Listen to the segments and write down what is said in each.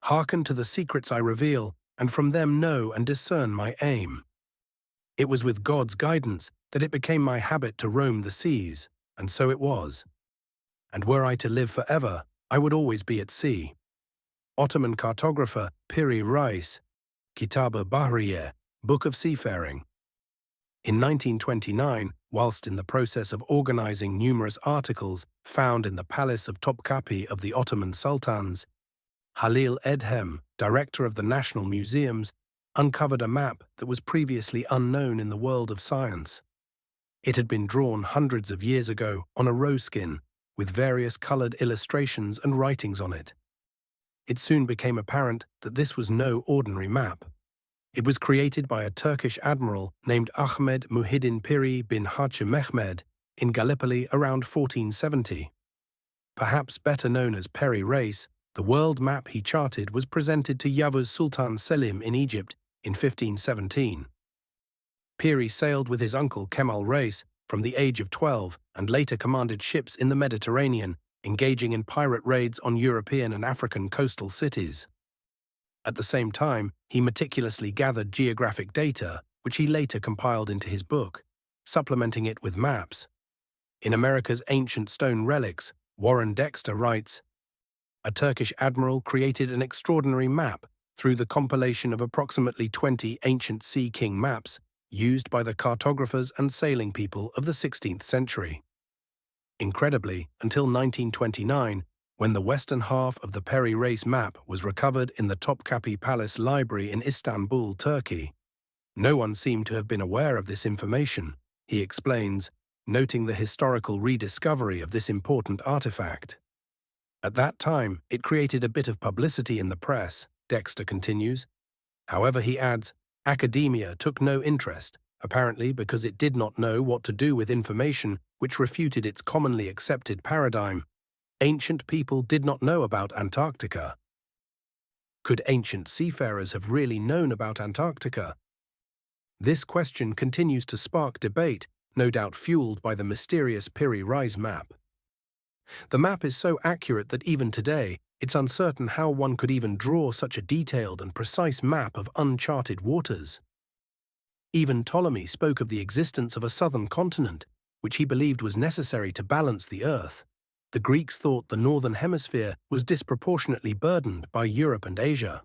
Hearken to the secrets I reveal, and from them know and discern my aim. It was with God's guidance that it became my habit to roam the seas, and so it was. And were I to live forever, I would always be at sea. Ottoman cartographer Piri Reis, Kitab-ı Bahriye, Book of Seafaring. In 1929, whilst in the process of organizing numerous articles found in the palace of Topkapi of the Ottoman Sultans, Halil Edhem, director of the National Museums, uncovered a map that was previously unknown in the world of science. It had been drawn hundreds of years ago on a roeskin, with various colored illustrations and writings on it. It soon became apparent that this was no ordinary map. It was created by a Turkish admiral named Ahmed Muhiddin Piri bin Hacı Mehmed in Gallipoli around 1470. Perhaps better known as Piri Reis, the world map he charted was presented to Yavuz Sultan Selim in Egypt in 1517. Piri sailed with his uncle Kemal Reis from the age of 12 and later commanded ships in the Mediterranean, engaging in pirate raids on European and African coastal cities. At the same time, he meticulously gathered geographic data, which he later compiled into his book, supplementing it with maps. In America's Ancient Stone Relics, Warren Dexter writes, "A Turkish admiral created an extraordinary map through the compilation of approximately 20 ancient Sea King maps used by the cartographers and sailing people of the 16th century. Incredibly, until 1929, when the western half of the Piri Reis map was recovered in the Topkapi Palace Library in Istanbul, Turkey, no one seemed to have been aware of this information, he explains, noting the historical rediscovery of this important artifact. At that time, it created a bit of publicity in the press, Dexter continues. However, he adds, academia took no interest, apparently because it did not know what to do with information which refuted its commonly accepted paradigm. Ancient people did not know about Antarctica. Could ancient seafarers have really known about Antarctica? This question continues to spark debate, no doubt fueled by the mysterious Piri Reis map. The map is so accurate that even today, it's uncertain how one could even draw such a detailed and precise map of uncharted waters. Even Ptolemy spoke of the existence of a southern continent, which he believed was necessary to balance the Earth. The Greeks thought the northern hemisphere was disproportionately burdened by Europe and Asia.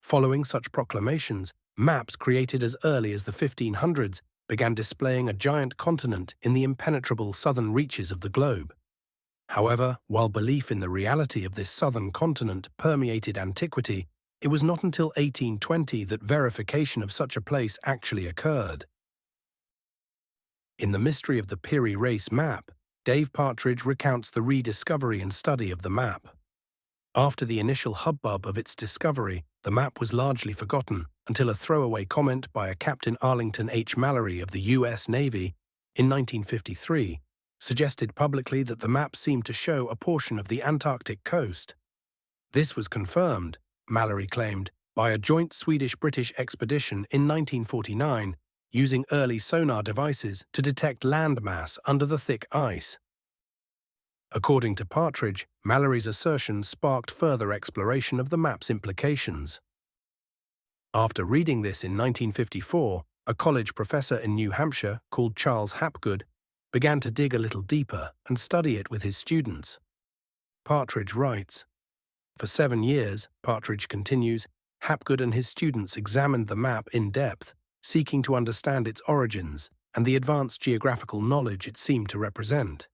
Following such proclamations, maps created as early as the 1500s began displaying a giant continent in the impenetrable southern reaches of the globe. However, while belief in the reality of this southern continent permeated antiquity, it was not until 1820 that verification of such a place actually occurred. In The Mystery of the Piri Reis Map, Dave Partridge recounts the rediscovery and study of the map. After the initial hubbub of its discovery, the map was largely forgotten until a throwaway comment by a Captain Arlington H. Mallory of the U.S. Navy in 1953 suggested publicly that the map seemed to show a portion of the Antarctic coast. This was confirmed, Mallory claimed, by a joint Swedish-British expedition in 1949 using early sonar devices to detect landmass under the thick ice. According to Partridge, Mallory's assertion sparked further exploration of the map's implications. After reading this in 1954, a college professor in New Hampshire called Charles Hapgood began to dig a little deeper and study it with his students. Partridge writes, "For 7 years," Partridge continues, "Hapgood and his students examined the map in depth, seeking to understand its origins and the advanced geographical knowledge it seemed to represent.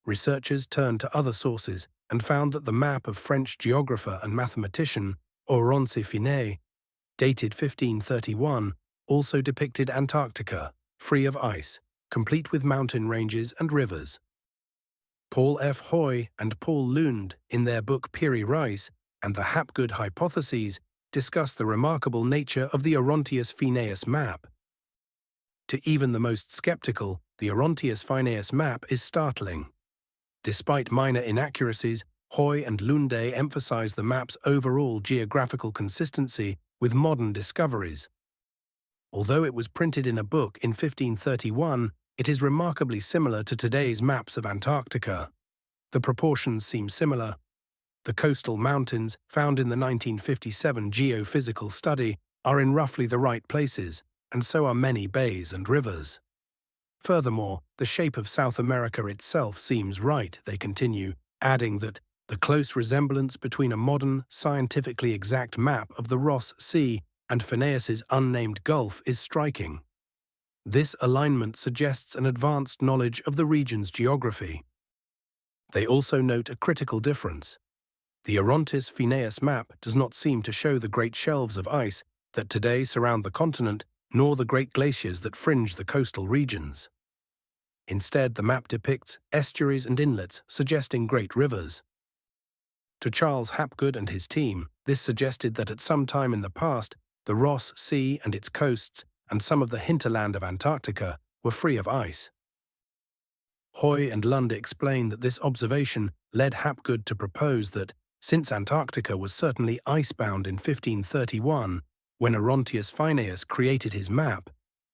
Researchers turned to other sources and found that the map of French geographer and mathematician Aurence Finet, dated 1531, also depicted Antarctica, free of ice, complete with mountain ranges and rivers. Paul F. Hoy and Paul Lund, in their book Piri Reis and the Hapgood Hypotheses, discuss the remarkable nature of the Orontius Phineus map. To even the most skeptical, the Orontius Phineus map is startling. Despite minor inaccuracies, Hoy and Lunde emphasize the map's overall geographical consistency with modern discoveries. Although it was printed in a book in 1531, it is remarkably similar to today's maps of Antarctica. The proportions seem similar. The coastal mountains, found in the 1957 geophysical study, are in roughly the right places, and so are many bays and rivers. Furthermore, the shape of South America itself seems right, they continue, adding that the close resemblance between a modern, scientifically exact map of the Ross Sea and Phineas's unnamed gulf is striking. This alignment suggests an advanced knowledge of the region's geography. They also note a critical difference. The Orontes-Phineas map does not seem to show the great shelves of ice that today surround the continent, nor the great glaciers that fringe the coastal regions. Instead, the map depicts estuaries and inlets, suggesting great rivers. To Charles Hapgood and his team, this suggested that at some time in the past, the Ross Sea and its coasts and some of the hinterland of Antarctica were free of ice. Hoy and Lund explain that this observation led Hapgood to propose that, since Antarctica was certainly icebound in 1531, when Orontes Phineas created his map,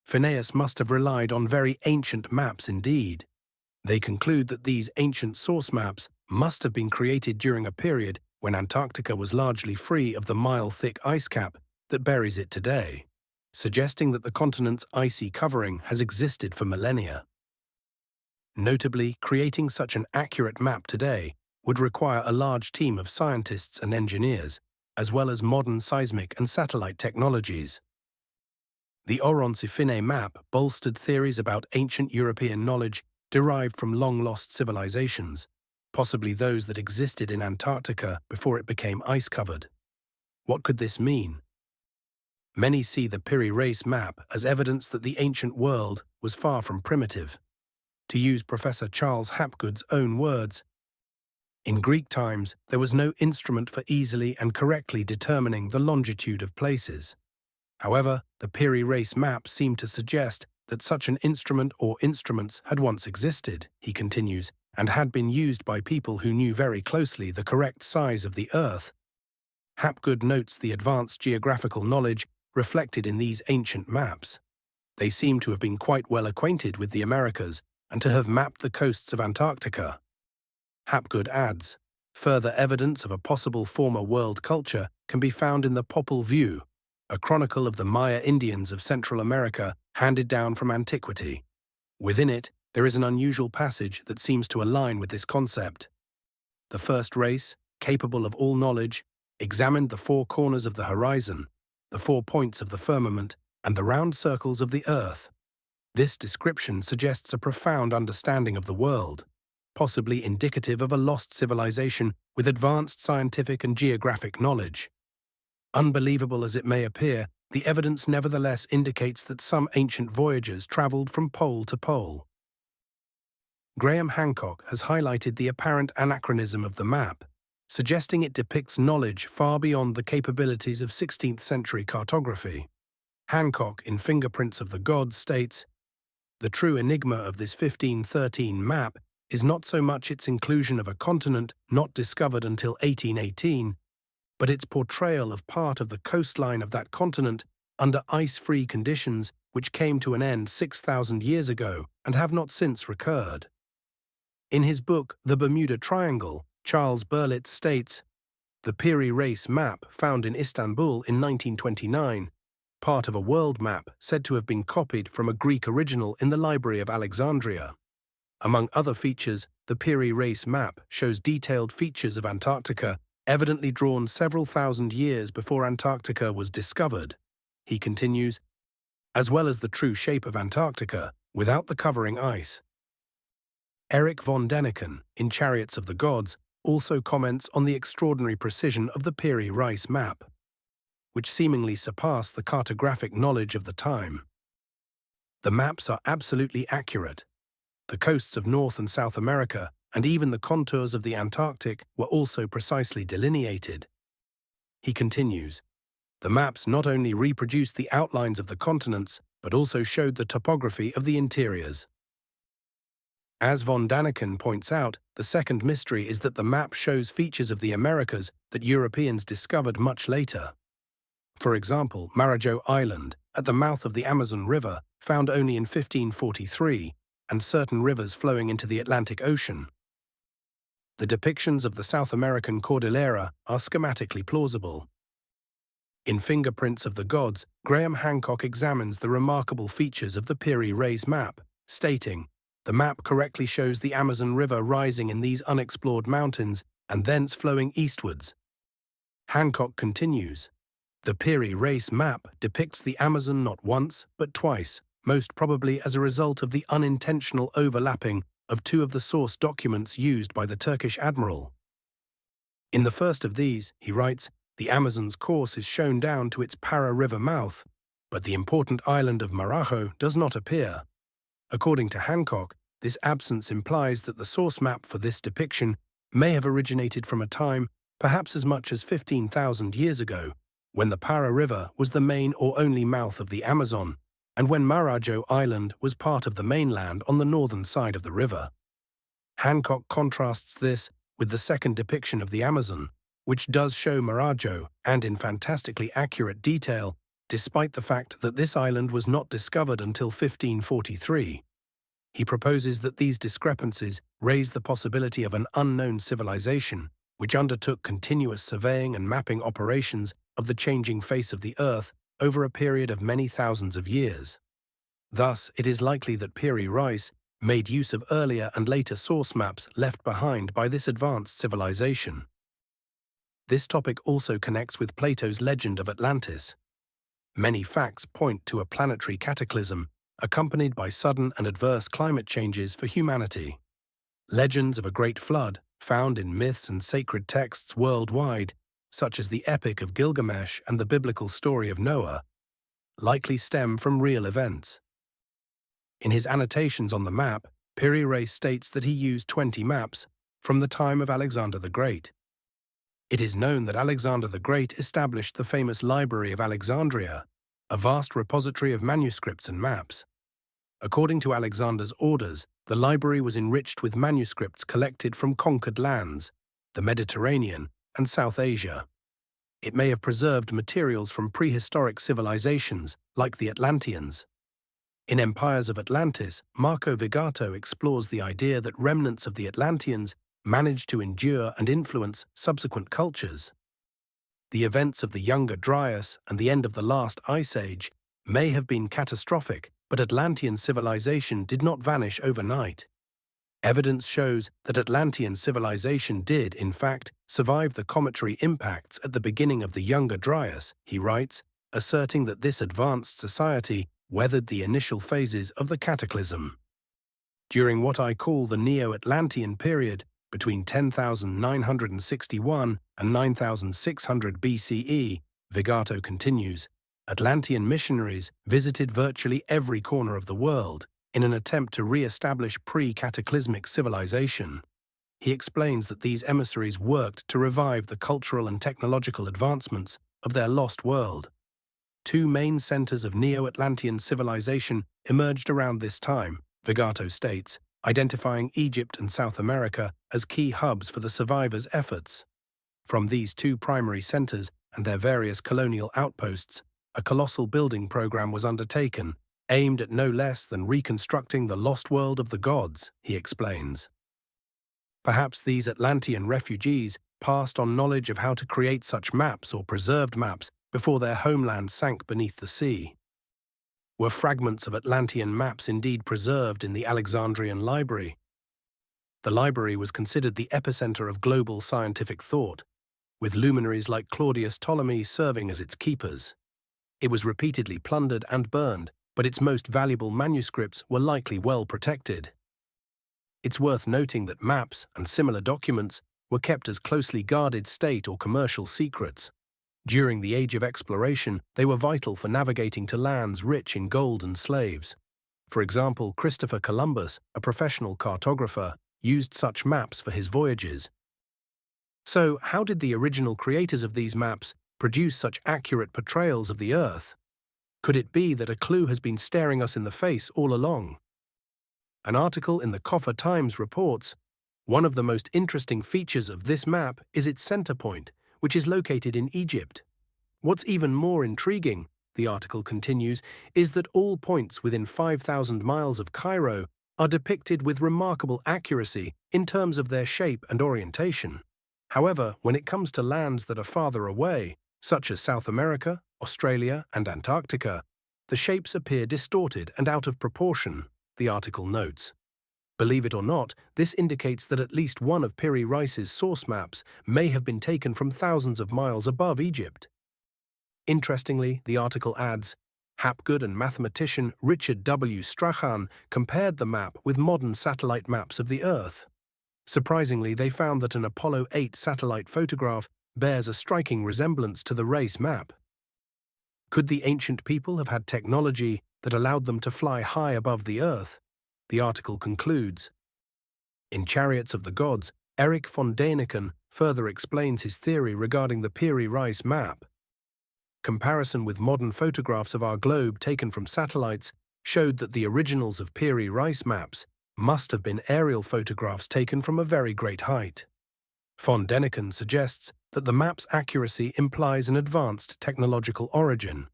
Phineas must have relied on very ancient maps indeed. They conclude that these ancient source maps must have been created during a period when Antarctica was largely free of the mile-thick ice cap that buries it today, suggesting that the continent's icy covering has existed for millennia. Notably, creating such an accurate map today would require a large team of scientists and engineers, as well as modern seismic and satellite technologies. The Orontes-Phineas map bolstered theories about ancient European knowledge derived from long-lost civilizations, possibly those that existed in Antarctica before it became ice-covered. What could this mean? Many see the Piri Reis map as evidence that the ancient world was far from primitive. To use Professor Charles Hapgood's own words, in Greek times, there was no instrument for easily and correctly determining the longitude of places. However, the Piri Reis map seemed to suggest that such an instrument or instruments had once existed, he continues, and had been used by people who knew very closely the correct size of the Earth. Hapgood notes the advanced geographical knowledge reflected in these ancient maps. They seem to have been quite well acquainted with the Americas and to have mapped the coasts of Antarctica. Hapgood adds, further evidence of a possible former world culture can be found in the Popol Vuh, a chronicle of the Maya Indians of Central America handed down from antiquity. Within it, there is an unusual passage that seems to align with this concept. The first race, capable of all knowledge, examined the four corners of the horizon, the 4 points of the firmament, and the round circles of the earth. This description suggests a profound understanding of the world, possibly indicative of a lost civilization with advanced scientific and geographic knowledge. Unbelievable as it may appear, the evidence nevertheless indicates that some ancient voyagers traveled from pole to pole. Graham Hancock has highlighted the apparent anachronism of the map, suggesting it depicts knowledge far beyond the capabilities of 16th-century cartography. Hancock, in Fingerprints of the Gods, states, "The true enigma of this 1513 map is not so much its inclusion of a continent not discovered until 1818, but its portrayal of part of the coastline of that continent under ice-free conditions which came to an end 6,000 years ago and have not since recurred." In his book, The Bermuda Triangle, Charles Berlitz states, "The Piri Reis map found in Istanbul in 1929, part of a world map said to have been copied from a Greek original in the Library of Alexandria. Among other features, the Piri Reis map shows detailed features of Antarctica, evidently drawn several thousand years before Antarctica was discovered." He continues, "as well as the true shape of Antarctica, without the covering ice." Eric von Däniken, in Chariots of the Gods, also comments on the extraordinary precision of the Piri Reis map, which seemingly surpass the cartographic knowledge of the time. The maps are absolutely accurate. The coasts of North and South America, and even the contours of the Antarctic, were also precisely delineated. He continues, "The maps not only reproduced the outlines of the continents, but also showed the topography of the interiors." As von Däniken points out, the second mystery is that the map shows features of the Americas that Europeans discovered much later. For example, Marajo Island, at the mouth of the Amazon River, found only in 1543, and certain rivers flowing into the Atlantic Ocean. The depictions of the South American Cordillera are schematically plausible. In Fingerprints of the Gods, Graham Hancock examines the remarkable features of the Piri Reis map, stating, "The map correctly shows the Amazon River rising in these unexplored mountains and thence flowing eastwards." Hancock continues, "The Piri Reis map depicts the Amazon not once, but twice, most probably as a result of the unintentional overlapping of two of the source documents used by the Turkish admiral. In the first of these, he writes, the Amazon's course is shown down to its Para River mouth, but the important island of Marajo does not appear. According to Hancock, this absence implies that the source map for this depiction may have originated from a time, perhaps as much as 15,000 years ago, when the Para River was the main or only mouth of the Amazon, and when Marajo Island was part of the mainland on the northern side of the river. Hancock contrasts this with the second depiction of the Amazon, which does show Marajo, and in fantastically accurate detail, despite the fact that this island was not discovered until 1543. He proposes that these discrepancies raise the possibility of an unknown civilization, which undertook continuous surveying and mapping operations of the changing face of the Earth over a period of many thousands of years. Thus, it is likely that Piri Reis made use of earlier and later source maps left behind by this advanced civilization. This topic also connects with Plato's legend of Atlantis. Many facts point to a planetary cataclysm accompanied by sudden and adverse climate changes for humanity. Legends of a great flood, found in myths and sacred texts worldwide, such as the Epic of Gilgamesh and the biblical story of Noah, likely stem from real events. In his annotations on the map, Piri Reis states that he used 20 maps from the time of Alexander the Great. It is known that Alexander the Great established the famous Library of Alexandria, a vast repository of manuscripts and maps. According to Alexander's orders, the library was enriched with manuscripts collected from conquered lands, the Mediterranean and South Asia. It may have preserved materials from prehistoric civilizations like the Atlanteans. In Empires of Atlantis, Marco Vigato explores the idea that remnants of the Atlanteans managed to endure and influence subsequent cultures. The events of the Younger Dryas and the end of the last Ice Age may have been catastrophic, but Atlantean civilization did not vanish overnight. Evidence shows that Atlantean civilization did, in fact, survive the cometary impacts at the beginning of the Younger Dryas, he writes, asserting that this advanced society weathered the initial phases of the cataclysm. During what I call the Neo-Atlantean period, between 10,961 and 9,600 BCE, Vigato continues, Atlantean missionaries visited virtually every corner of the world in an attempt to re-establish pre-cataclysmic civilization. He explains that these emissaries worked to revive the cultural and technological advancements of their lost world. Two main centers of Neo-Atlantean civilization emerged around this time, Vigato states, identifying Egypt and South America as key hubs for the survivors' efforts. From these two primary centers and their various colonial outposts, a colossal building program was undertaken, aimed at no less than reconstructing the lost world of the gods, he explains. Perhaps these Atlantean refugees passed on knowledge of how to create such maps or preserved maps before their homeland sank beneath the sea. Were fragments of Atlantean maps indeed preserved in the Alexandrian Library? The library was considered the epicenter of global scientific thought, with luminaries like Claudius Ptolemy serving as its keepers. It was repeatedly plundered and burned, but its most valuable manuscripts were likely well protected. It's worth noting that maps and similar documents were kept as closely guarded state or commercial secrets. During the Age of Exploration, they were vital for navigating to lands rich in gold and slaves. For example, Christopher Columbus, a professional cartographer, used such maps for his voyages. So, how did the original creators of these maps produce such accurate portrayals of the Earth? Could it be that a clue has been staring us in the face all along? An article in the Coffer Times reports, one of the most interesting features of this map is its center point, which is located in Egypt. What's even more intriguing, the article continues, is that all points within 5,000 miles of Cairo are depicted with remarkable accuracy in terms of their shape and orientation. However, when it comes to lands that are farther away, such as South America, Australia, and Antarctica, the shapes appear distorted and out of proportion, the article notes. Believe it or not, this indicates that at least one of Piri Reis's source maps may have been taken from thousands of miles above Egypt. Interestingly, the article adds, Hapgood and mathematician Richard W. Strachan compared the map with modern satellite maps of the Earth. Surprisingly, they found that an Apollo 8 satellite photograph bears a striking resemblance to the Reis map. Could the ancient people have had technology that allowed them to fly high above the Earth? The article concludes. In Chariots of the Gods, Erich von Däniken further explains his theory regarding the Piri Reis map. Comparison with modern photographs of our globe taken from satellites showed that the originals of Piri Reis maps must have been aerial photographs taken from a very great height. Von Däniken suggests that the map's accuracy implies an advanced technological origin.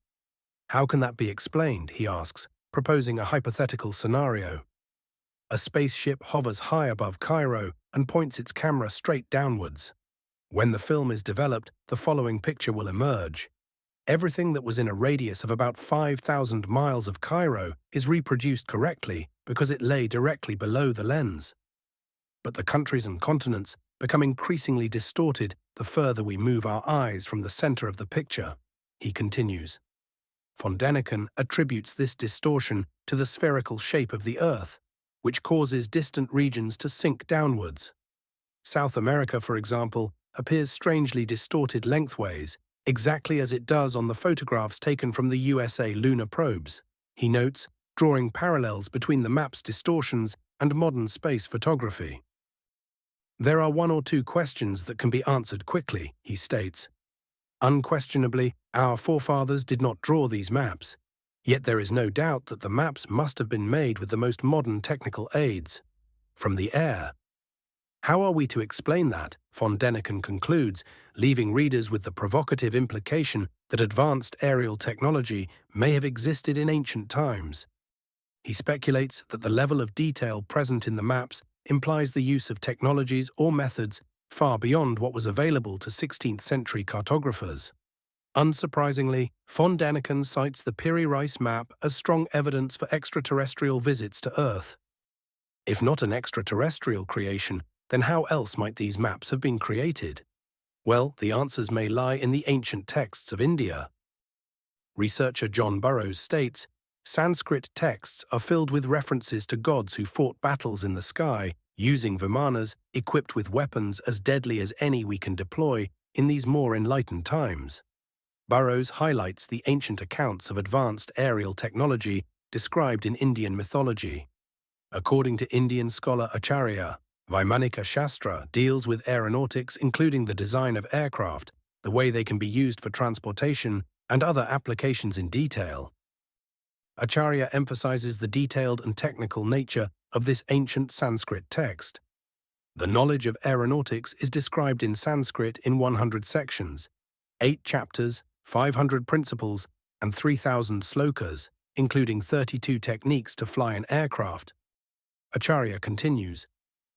How can that be explained, he asks, proposing a hypothetical scenario. A spaceship hovers high above Cairo and points its camera straight downwards. When the film is developed, the following picture will emerge. Everything that was in a radius of about 5,000 miles of Cairo is reproduced correctly because it lay directly below the lens. But the countries and continents become increasingly distorted the further we move our eyes from the center of the picture, he continues. Von Däniken attributes this distortion to the spherical shape of the Earth, which causes distant regions to sink downwards. South America, for example, appears strangely distorted lengthways, exactly as it does on the photographs taken from the USA lunar probes, he notes, drawing parallels between the map's distortions and modern space photography. There are one or two questions that can be answered quickly, he states. Unquestionably, our forefathers did not draw these maps, yet there is no doubt that the maps must have been made with the most modern technical aids, from the air. How are we to explain that? Von Däniken concludes, leaving readers with the provocative implication that advanced aerial technology may have existed in ancient times. He speculates that the level of detail present in the maps implies the use of technologies or methods far beyond what was available to 16th century cartographers. Unsurprisingly, von Däniken cites the Piri Reis map as strong evidence for extraterrestrial visits to Earth. If not an extraterrestrial creation, then how else might these maps have been created? Well, the answers may lie in the ancient texts of India. Researcher John Burroughs states, Sanskrit texts are filled with references to gods who fought battles in the sky, using Vimanas equipped with weapons as deadly as any we can deploy in these more enlightened times. Burroughs highlights the ancient accounts of advanced aerial technology described in Indian mythology. According to Indian scholar Acharya, Vaimanika Shastra deals with aeronautics, including the design of aircraft, the way they can be used for transportation, and other applications in detail. Acharya emphasizes the detailed and technical nature of this ancient Sanskrit text. The knowledge of aeronautics is described in Sanskrit in 100 sections, 8 chapters, 500 principles, and 3,000 slokas, including 32 techniques to fly an aircraft. Acharya continues,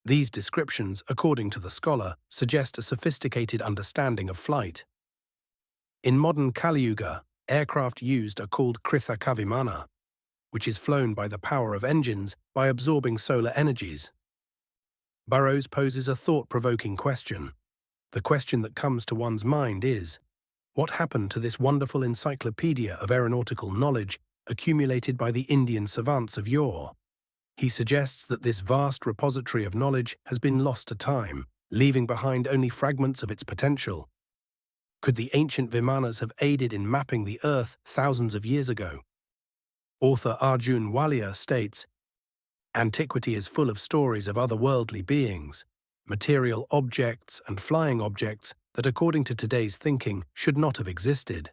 these descriptions, according to the scholar, suggest a sophisticated understanding of flight. In modern Kali Yuga, aircraft used are called Kritha Kavimana, which is flown by the power of engines by absorbing solar energies. Burroughs poses a thought-provoking question. The question that comes to one's mind is, what happened to this wonderful encyclopedia of aeronautical knowledge accumulated by the Indian savants of yore? He suggests that this vast repository of knowledge has been lost to time, leaving behind only fragments of its potential. Could the ancient Vimanas have aided in mapping the Earth thousands of years ago? Author Arjun Walia states, antiquity is full of stories of otherworldly beings, material objects and flying objects that according to today's thinking should not have existed.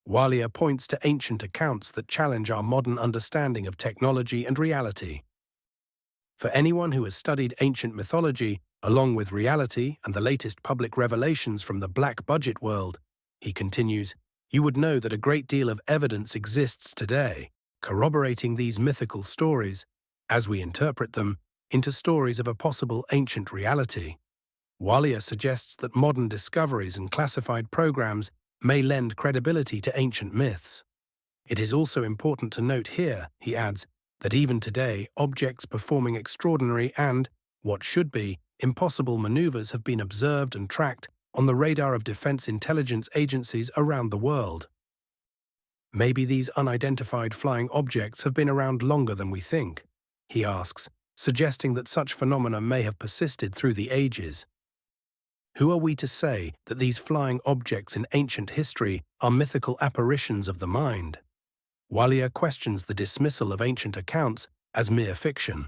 Walia points to ancient accounts that challenge our modern understanding of technology and reality. For anyone who has studied ancient mythology, along with reality and the latest public revelations from the black budget world, he continues, you would know that a great deal of evidence exists today, corroborating these mythical stories, as we interpret them, into stories of a possible ancient reality. Walia suggests that modern discoveries and classified programs may lend credibility to ancient myths. It is also important to note here, he adds, that even today, objects performing extraordinary and, what should be, impossible maneuvers have been observed and tracked on the radar of defense intelligence agencies around the world. Maybe these unidentified flying objects have been around longer than we think, he asks, suggesting that such phenomena may have persisted through the ages. Who are we to say that these flying objects in ancient history are mythical apparitions of the mind? Walia questions the dismissal of ancient accounts as mere fiction.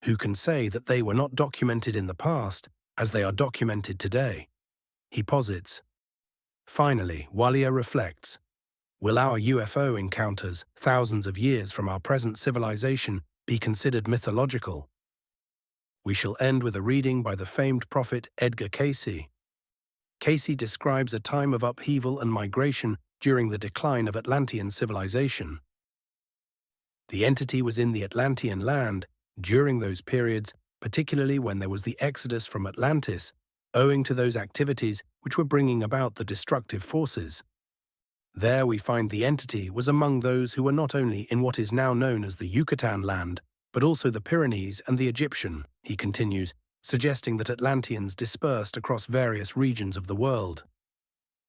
Who can say that they were not documented in the past as they are documented today? He posits. Finally, Walia reflects, will our UFO encounters, thousands of years from our present civilization, be considered mythological? We shall end with a reading by the famed prophet Edgar Cayce. Cayce describes a time of upheaval and migration during the decline of Atlantean civilization. The entity was in the Atlantean land during those periods, particularly when there was the exodus from Atlantis, owing to those activities which were bringing about the destructive forces. There we find the entity was among those who were not only in what is now known as the Yucatan land, but also the Pyrenees and the Egyptian, he continues, suggesting that Atlanteans dispersed across various regions of the world.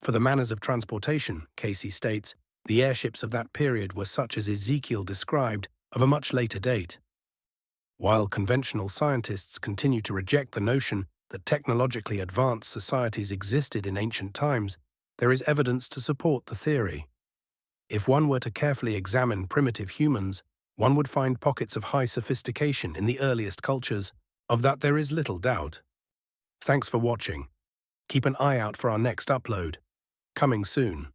For the manners of transportation, Cayce states, the airships of that period were such as Ezekiel described of a much later date. While conventional scientists continue to reject the notion that technologically advanced societies existed in ancient times, there is evidence to support the theory. If one were to carefully examine primitive humans, one would find pockets of high sophistication in the earliest cultures. Of that there is little doubt. Thanks for watching. Keep an eye out for our next upload. Coming soon.